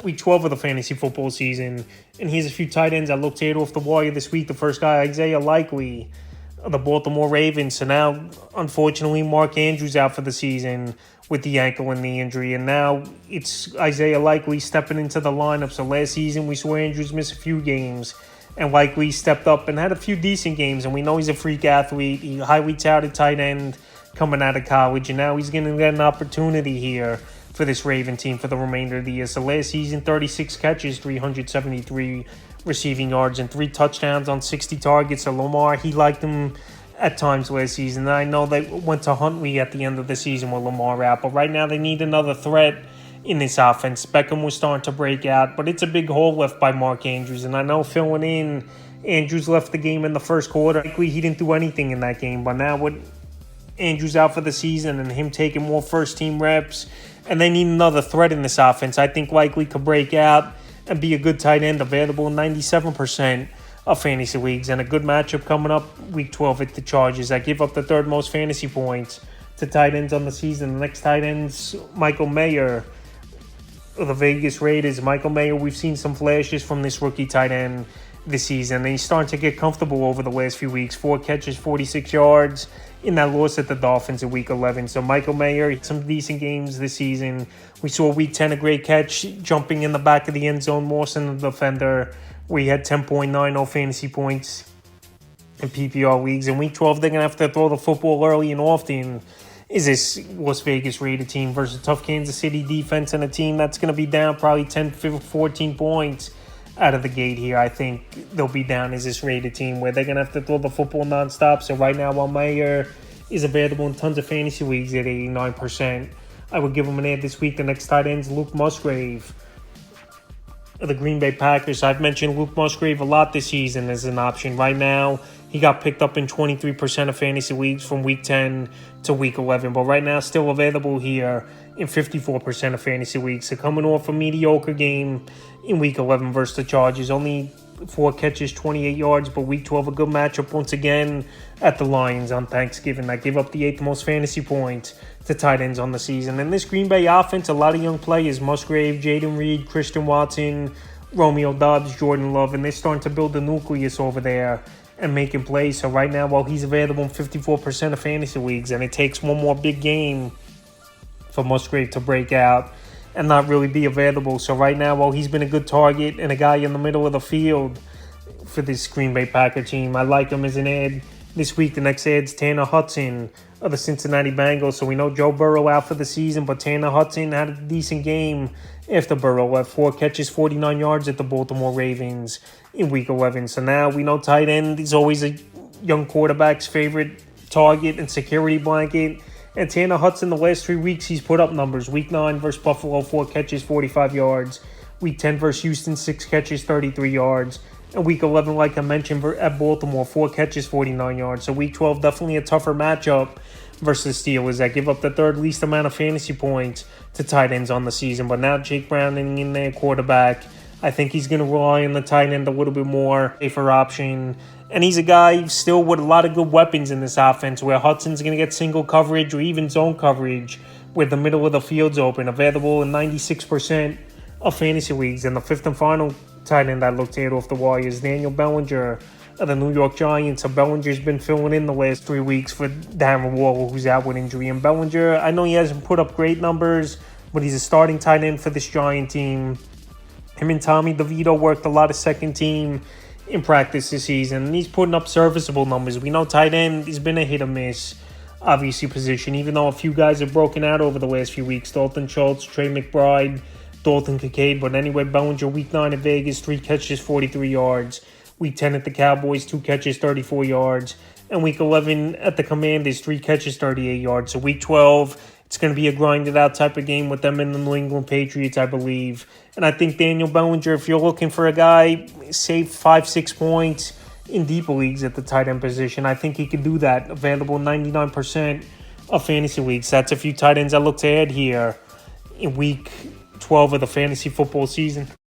Week 12 of the fantasy football season. And here's a few tight ends I looked at off the wire this week. The first guy, Isaiah Likely of the Baltimore Ravens. So now, unfortunately, Mark Andrews out for the season with the ankle and the injury. And now it's Isaiah Likely stepping into the lineup. So last season, we saw Andrews miss a few games. And Likely stepped up and had a few decent games. And we know he's a freak athlete. He's a highly touted tight end coming out of college. And now he's going to get an opportunity here for this Raven team for the remainder of the year. So last season, 36 catches, 373 receiving yards, and 3 touchdowns on 60 targets. So Lamar, he liked him at times last season. And I know they went to Huntley at the end of the season with Lamar out, but right now they need another threat in this offense. Beckham was starting to break out, but it's a big hole left by Mark Andrews. And I know filling in, Andrews left the game in the first quarter. Likely he didn't do anything in that game, but now with Andrews out for the season and him taking more first-team reps, and they need another threat in this offense. I think Likely could break out and be a good tight end, available in 97% of fantasy leagues. And a good matchup coming up week 12 at the Chargers. I give up the third most fantasy points to tight ends on the season. The next tight end's Michael Mayer of the Vegas Raiders. Michael Mayer, we've seen some flashes from this rookie tight end this season, and he's starting to get comfortable over the last few weeks. 4 catches, 46 yards in that loss at the Dolphins in Week 11. So Michael Mayer, some decent games this season. We saw Week 10 a great catch, jumping in the back of the end zone, more than the defender. We had 10.90 fantasy points in PPR leagues. In Week 12, they're going to have to throw the football early and often. Is this Las Vegas Raider team versus a tough Kansas City defense and a team that's going to be down probably 10, 14 points out of the gate here? I think they'll be down as this Raider team where they're going to have to throw the football nonstop. So right now, while Mayer is available in tons of fantasy leagues at 89%, I would give him an ad this week. The next tight end's Luke Musgrave of the Green Bay Packers. I've mentioned Luke Musgrave a lot this season as an option. Right now, he got picked up in 23% of fantasy leagues from Week 10 to Week 11. But right now, still available here in 54% of fantasy leagues. So coming off a mediocre game in Week 11 versus the Chargers, only 4 catches, 28 yards, but Week 12, a good matchup once again at the Lions on Thanksgiving. I give up the 8th most fantasy points to tight ends on the season. And this Green Bay offense, a lot of young players, Musgrave, Jaden Reed, Christian Watson, Romeo Doubs, Jordan Love, and they're starting to build the nucleus over there and making plays. So right now, while he's available in 54% of fantasy leagues, and it takes one more big game for Musgrave to break out and not really be available. So right now, while he's been a good target and a guy in the middle of the field for this Green Bay Packer team, I like him as an ad this week. The next ad's Tanner Hudson of the Cincinnati Bengals. So we know Joe Burrow out for the season, but Tanner Hudson had a decent game after Burrow had 4 catches, 49 yards at the Baltimore Ravens in Week 11. So now we know tight end is always a young quarterback's favorite target and security blanket. And Tanner Hudson, the last 3 weeks, he's put up numbers. Week 9 versus Buffalo, 4 catches, 45 yards. Week 10 versus Houston, 6 catches, 33 yards. And Week 11, like I mentioned, at Baltimore, 4 catches, 49 yards. So Week 12, definitely a tougher matchup versus the Steelers that give up the third least amount of fantasy points to tight ends on the season. But now Jake Browning in there, quarterback, I think he's going to rely on the tight end a little bit more, safer option. And he's a guy still with a lot of good weapons in this offense where Hudson's going to get single coverage or even zone coverage where the middle of the field's open, available in 96% of fantasy leagues. And the 5th and final tight end I looked at off the wire is Daniel Bellinger of the New York Giants. So Bellinger's been filling in the last 3 weeks for Darren Waller, who's out with injury. And Bellinger, I know he hasn't put up great numbers, but he's a starting tight end for this Giant team. Him and Tommy DeVito worked a lot of second team in practice this season, and he's putting up serviceable numbers. We know tight end has been a hit or miss, obviously, position, even though a few guys have broken out over the last few weeks. Dalton Schultz, Trey McBride, Dalton Kincaid. But anyway, Bellinger, Week 9 at Vegas, 3 catches, 43 yards. Week 10 at the Cowboys, 2 catches, 34 yards. And Week 11 at the Commanders, 3 catches, 38 yards. So Week 12, it's going to be a grinded-out type of game with them and the New England Patriots, I believe. And I think Daniel Bellinger, if you're looking for a guy, save 5-6 points in deeper leagues at the tight end position, I think he could do that. Available 99% of fantasy leagues. That's a few tight ends I look to add here in Week 12 of the fantasy football season.